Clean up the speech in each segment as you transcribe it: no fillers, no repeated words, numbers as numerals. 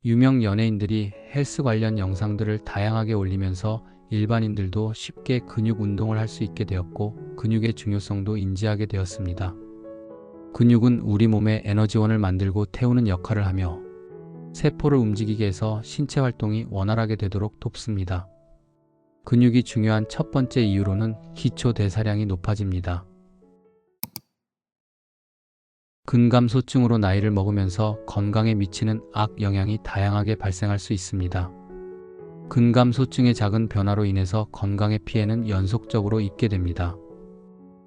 유명 연예인들이 헬스 관련 영상들을 다양하게 올리면서 일반인들도 쉽게 근육 운동을 할 수 있게 되었고, 근육의 중요성도 인지하게 되었습니다. 근육은 우리 몸의 에너지원을 만들고 태우는 역할을 하며 세포를 움직이게 해서 신체 활동이 원활하게 되도록 돕습니다. 근육이 중요한 첫 번째 이유로는 기초 대사량이 높아집니다. 근감소증으로 나이를 먹으면서 건강에 미치는 악영향이 다양하게 발생할 수 있습니다. 근감소증의 작은 변화로 인해서 건강의 피해는 연속적으로 입게 됩니다.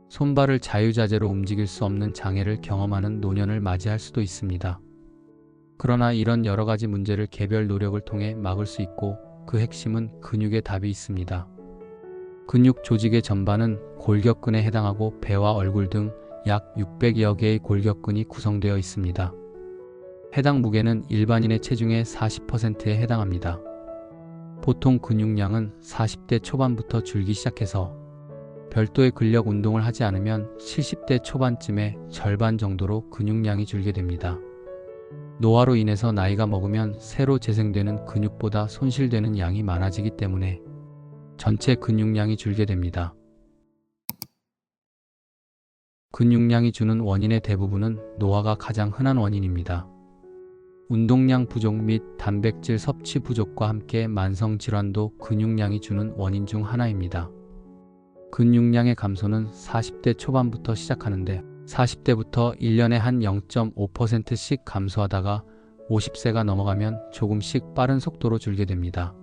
손발을 자유자재로 움직일 수 없는 장애를 경험하는 노년을 맞이할 수도 있습니다. 그러나 이런 여러 가지 문제를 개별 노력을 통해 막을 수 있고, 그 핵심은 근육의 답이 있습니다. 근육 조직의 전반은 골격근에 해당하고 배와 얼굴 등 약 600여 개의 골격근이 구성되어 있습니다. 해당 무게는 일반인의 체중의 40%에 해당합니다. 보통 근육량은 40대 초반부터 줄기 시작해서 별도의 근력 운동을 하지 않으면 70대 초반쯤에 절반 정도로 근육량이 줄게 됩니다. 노화로 인해서 나이가 먹으면 새로 재생되는 근육보다 손실되는 양이 많아지기 때문에 전체 근육량이 줄게 됩니다. 근육량이 주는 원인의 대부분은 노화가 가장 흔한 원인입니다. 운동량 부족 및 단백질 섭취 부족과 함께 만성질환도 근육량이 주는 원인 중 하나입니다. 근육량의 감소는 40대 초반부터 시작하는데 40대부터 1년에 한 0.5%씩 감소하다가 50세가 넘어가면 조금씩 빠른 속도로 줄게 됩니다.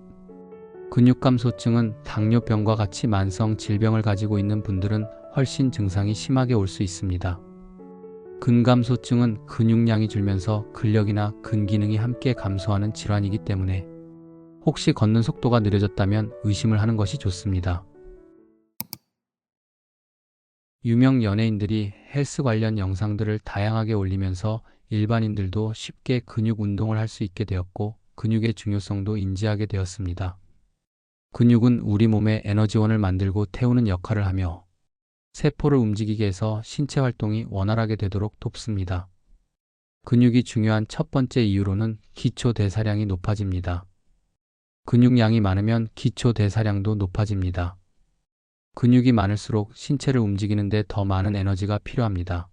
근육감소증은 당뇨병과 같이 만성 질병을 가지고 있는 분들은 훨씬 증상이 심하게 올 수 있습니다. 근감소증은 근육량이 줄면서 근력이나 근기능이 함께 감소하는 질환이기 때문에 혹시 걷는 속도가 느려졌다면 의심을 하는 것이 좋습니다. 유명 연예인들이 헬스 관련 영상들을 다양하게 올리면서 일반인들도 쉽게 근육 운동을 할 수 있게 되었고, 근육의 중요성도 인지하게 되었습니다. 근육은 우리 몸의 에너지원을 만들고 태우는 역할을 하며 세포를 움직이게 해서 신체 활동이 원활하게 되도록 돕습니다. 근육이 중요한 첫 번째 이유로는 기초 대사량이 높아집니다. 근육량이 많으면 기초 대사량도 높아집니다. 근육이 많을수록 신체를 움직이는 데 더 많은 에너지가 필요합니다.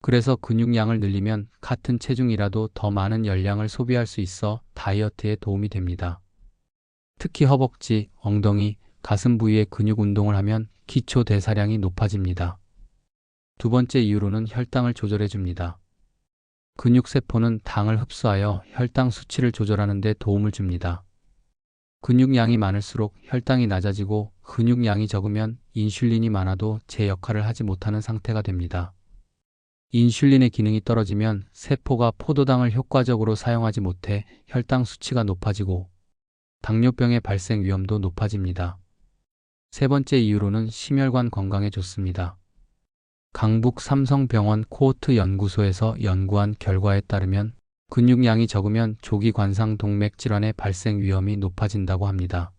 그래서 근육량을 늘리면 같은 체중이라도 더 많은 열량을 소비할 수 있어 다이어트에 도움이 됩니다. 특히 허벅지, 엉덩이, 가슴 부위의 근육 운동을 하면 기초 대사량이 높아집니다. 두 번째 이유로는 혈당을 조절해 줍니다. 근육세포는 당을 흡수하여 혈당 수치를 조절하는 데 도움을 줍니다. 근육량이 많을수록 혈당이 낮아지고, 근육량이 적으면 인슐린이 많아도 제 역할을 하지 못하는 상태가 됩니다. 인슐린의 기능이 떨어지면 세포가 포도당을 효과적으로 사용하지 못해 혈당 수치가 높아지고 당뇨병의 발생 위험도 높아집니다. 세 번째 이유로는 심혈관 건강에 좋습니다. 강북 삼성병원 코호트 연구소에서 연구한 결과에 따르면 근육량이 적으면 조기 관상 동맥 질환의 발생 위험이 높아진다고 합니다.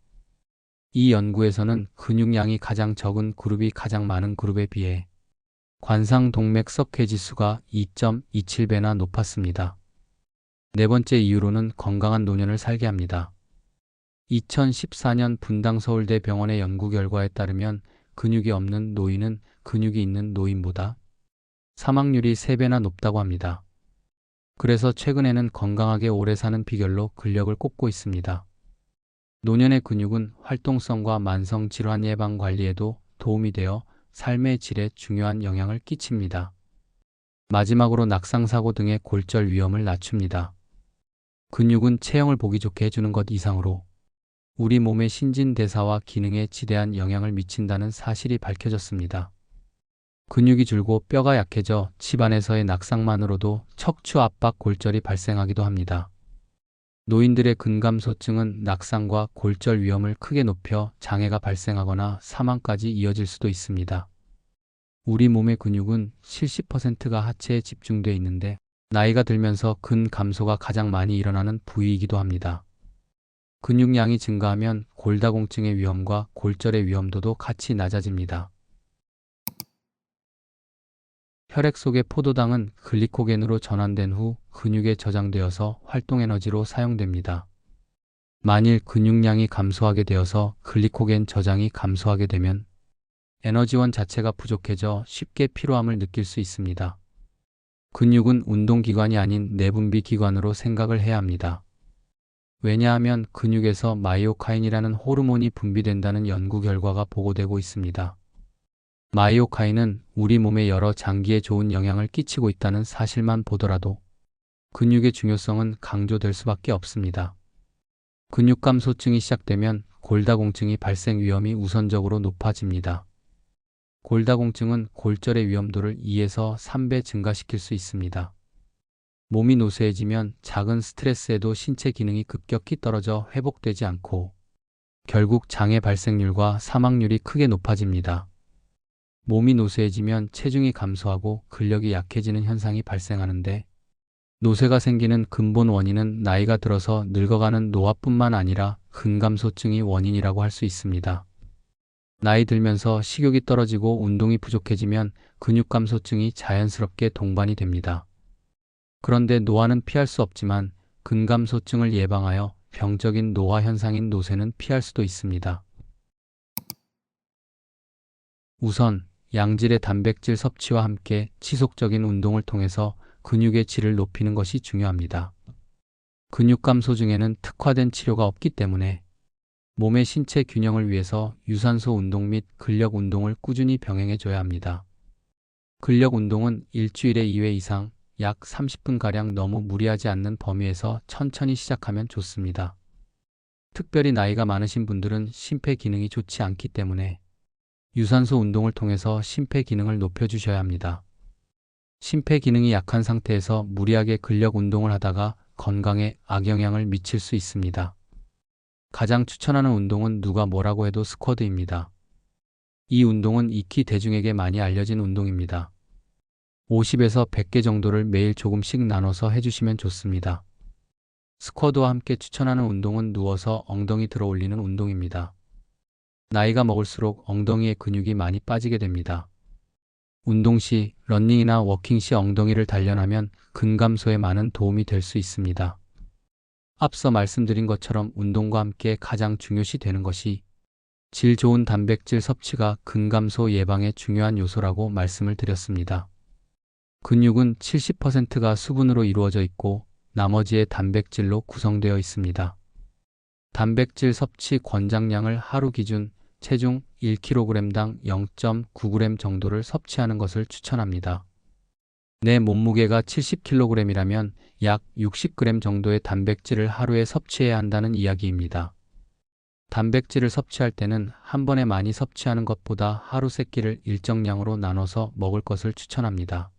이 연구에서는 근육량이 가장 적은 그룹이 가장 많은 그룹에 비해 관상 동맥 석회 지수가 2.27배나 높았습니다. 네 번째 이유로는 건강한 노년을 살게 합니다. 2014년 분당 서울대 병원의 연구 결과에 따르면 근육이 없는 노인은 근육이 있는 노인보다 사망률이 3배나 높다고 합니다. 그래서 최근에는 건강하게 오래 사는 비결로 근력을 꼽고 있습니다. 노년의 근육은 활동성과 만성 질환 예방 관리에도 도움이 되어 삶의 질에 중요한 영향을 끼칩니다. 마지막으로 낙상사고 등의 골절 위험을 낮춥니다. 근육은 체형을 보기 좋게 해주는 것 이상으로 우리 몸의 신진대사와 기능에 지대한 영향을 미친다는 사실이 밝혀졌습니다. 근육이 줄고 뼈가 약해져 집안에서의 낙상만으로도 척추 압박 골절이 발생하기도 합니다. 노인들의 근감소증은 낙상과 골절 위험을 크게 높여 장애가 발생하거나 사망까지 이어질 수도 있습니다. 우리 몸의 근육은 70%가 하체에 집중되어 있는데 나이가 들면서 근감소가 가장 많이 일어나는 부위이기도 합니다. 근육량이 증가하면 골다공증의 위험과 골절의 위험도도 같이 낮아집니다. 혈액 속의 포도당은 글리코겐으로 전환된 후 근육에 저장되어서 활동 에너지로 사용됩니다. 만일 근육량이 감소하게 되어서 글리코겐 저장이 감소하게 되면 에너지원 자체가 부족해져 쉽게 피로함을 느낄 수 있습니다. 근육은 운동기관이 아닌 내분비 기관으로 생각을 해야 합니다. 왜냐하면 근육에서 마이오카인이라는 호르몬이 분비된다는 연구 결과가 보고되고 있습니다. 마이오카인은 우리 몸의 여러 장기에 좋은 영향을 끼치고 있다는 사실만 보더라도 근육의 중요성은 강조될 수밖에 없습니다. 근육 감소증이 시작되면 골다공증이 발생 위험이 우선적으로 높아집니다. 골다공증은 골절의 위험도를 2에서 3배 증가시킬 수 있습니다. 몸이 노쇠해지면 작은 스트레스에도 신체 기능이 급격히 떨어져 회복되지 않고 결국 장애 발생률과 사망률이 크게 높아집니다. 몸이 노쇠해지면 체중이 감소하고 근력이 약해지는 현상이 발생하는데 노쇠가 생기는 근본 원인은 나이가 들어서 늙어가는 노화뿐만 아니라 근감소증이 원인이라고 할 수 있습니다. 나이 들면서 식욕이 떨어지고 운동이 부족해지면 근육감소증이 자연스럽게 동반이 됩니다. 그런데 노화는 피할 수 없지만 근감소증을 예방하여 병적인 노화 현상인 노쇠는 피할 수도 있습니다. 우선 양질의 단백질 섭취와 함께 지속적인 운동을 통해서 근육의 질을 높이는 것이 중요합니다. 근육 감소 중에는 특화된 치료가 없기 때문에 몸의 신체 균형을 위해서 유산소 운동 및 근력 운동을 꾸준히 병행해줘야 합니다. 근력 운동은 일주일에 2회 이상 약 30분가량 너무 무리하지 않는 범위에서 천천히 시작하면 좋습니다. 특별히 나이가 많으신 분들은 심폐 기능이 좋지 않기 때문에 유산소 운동을 통해서 심폐 기능을 높여주셔야 합니다. 심폐 기능이 약한 상태에서 무리하게 근력 운동을 하다가 건강에 악영향을 미칠 수 있습니다. 가장 추천하는 운동은 누가 뭐라고 해도 스쿼드입니다. 이 운동은 익히 대중에게 많이 알려진 운동입니다. 50에서 100개 정도를 매일 조금씩 나눠서 해주시면 좋습니다. 스쿼드와 함께 추천하는 운동은 누워서 엉덩이 들어 올리는 운동입니다. 나이가 먹을수록 엉덩이의 근육이 많이 빠지게 됩니다. 운동 시, 러닝이나 워킹 시 엉덩이를 단련하면 근감소에 많은 도움이 될 수 있습니다. 앞서 말씀드린 것처럼 운동과 함께 가장 중요시 되는 것이 질 좋은 단백질 섭취가 근감소 예방에 중요한 요소라고 말씀을 드렸습니다. 근육은 70%가 수분으로 이루어져 있고 나머지의 단백질로 구성되어 있습니다. 단백질 섭취 권장량을 하루 기준 체중 1kg당 0.9g 정도를 섭취하는 것을 추천합니다. 내 몸무게가 70kg이라면 약 60g 정도의 단백질을 하루에 섭취해야 한다는 이야기입니다. 단백질을 섭취할 때는 한 번에 많이 섭취하는 것보다 하루 세 끼를 일정량으로 나눠서 먹을 것을 추천합니다.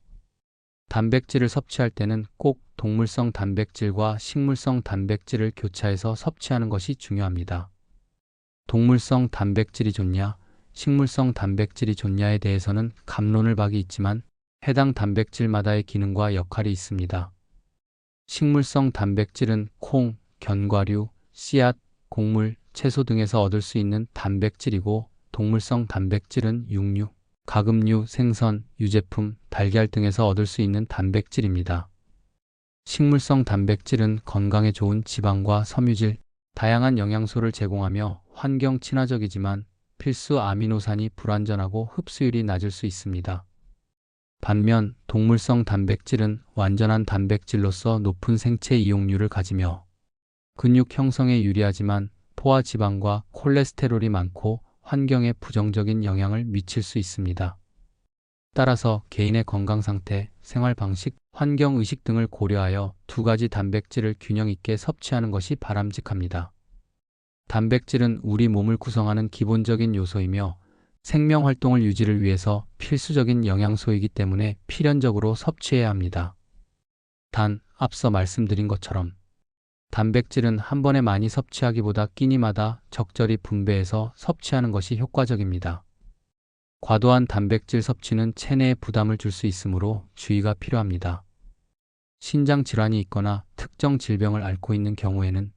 단백질을 섭취할 때는 꼭 동물성 단백질과 식물성 단백질을 교차해서 섭취하는 것이 중요합니다. 동물성 단백질이 좋냐, 식물성 단백질이 좋냐에 대해서는 갑론을 박이 있지만 해당 단백질마다의 기능과 역할이 있습니다. 식물성 단백질은 콩, 견과류, 씨앗, 곡물, 채소 등에서 얻을 수 있는 단백질이고 동물성 단백질은 육류, 가금류, 생선, 유제품, 달걀 등에서 얻을 수 있는 단백질입니다. 식물성 단백질은 건강에 좋은 지방과 섬유질, 다양한 영양소를 제공하며 환경 친화적이지만 필수 아미노산이 불완전하고 흡수율이 낮을 수 있습니다. 반면 동물성 단백질은 완전한 단백질로서 높은 생체 이용률을 가지며 근육 형성에 유리하지만 포화 지방과 콜레스테롤이 많고 환경에 부정적인 영향을 미칠 수 있습니다. 따라서 개인의 건강 상태, 생활 방식, 환경 의식 등을 고려하여 두 가지 단백질을 균형 있게 섭취하는 것이 바람직합니다. 단백질은 우리 몸을 구성하는 기본적인 요소이며 생명 활동을 유지를 위해서 필수적인 영양소이기 때문에 필연적으로 섭취해야 합니다. 단, 앞서 말씀드린 것처럼 단백질은 한 번에 많이 섭취하기보다 끼니마다 적절히 분배해서 섭취하는 것이 효과적입니다. 과도한 단백질 섭취는 체내에 부담을 줄 수 있으므로 주의가 필요합니다. 신장 질환이 있거나 특정 질병을 앓고 있는 경우에는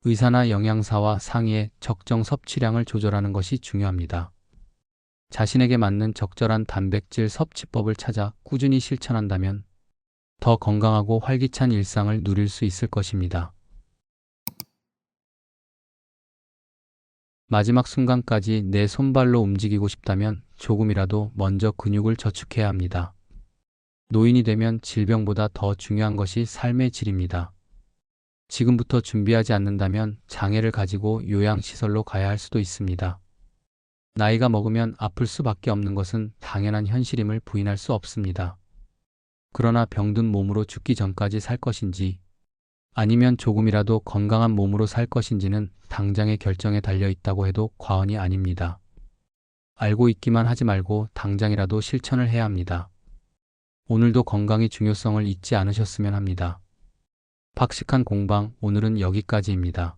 의사나 영양사와 상의해 적정 섭취량을 조절하는 것이 중요합니다. 자신에게 맞는 적절한 단백질 섭취법을 찾아 꾸준히 실천한다면 더 건강하고 활기찬 일상을 누릴 수 있을 것입니다. 마지막 순간까지 내 손발로 움직이고 싶다면 조금이라도 먼저 근육을 저축해야 합니다. 노인이 되면 질병보다 더 중요한 것이 삶의 질입니다. 지금부터 준비하지 않는다면 장애를 가지고 요양시설로 가야 할 수도 있습니다. 나이가 먹으면 아플 수밖에 없는 것은 당연한 현실임을 부인할 수 없습니다. 그러나 병든 몸으로 죽기 전까지 살 것인지 아니면 조금이라도 건강한 몸으로 살 것인지는 당장의 결정에 달려 있다고 해도 과언이 아닙니다. 알고 있기만 하지 말고 당장이라도 실천을 해야 합니다. 오늘도 건강의 중요성을 잊지 않으셨으면 합니다. 박식한 공방, 오늘은 여기까지입니다.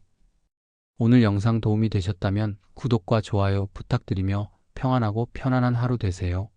오늘 영상 도움이 되셨다면 구독과 좋아요 부탁드리며 평안하고 편안한 하루 되세요.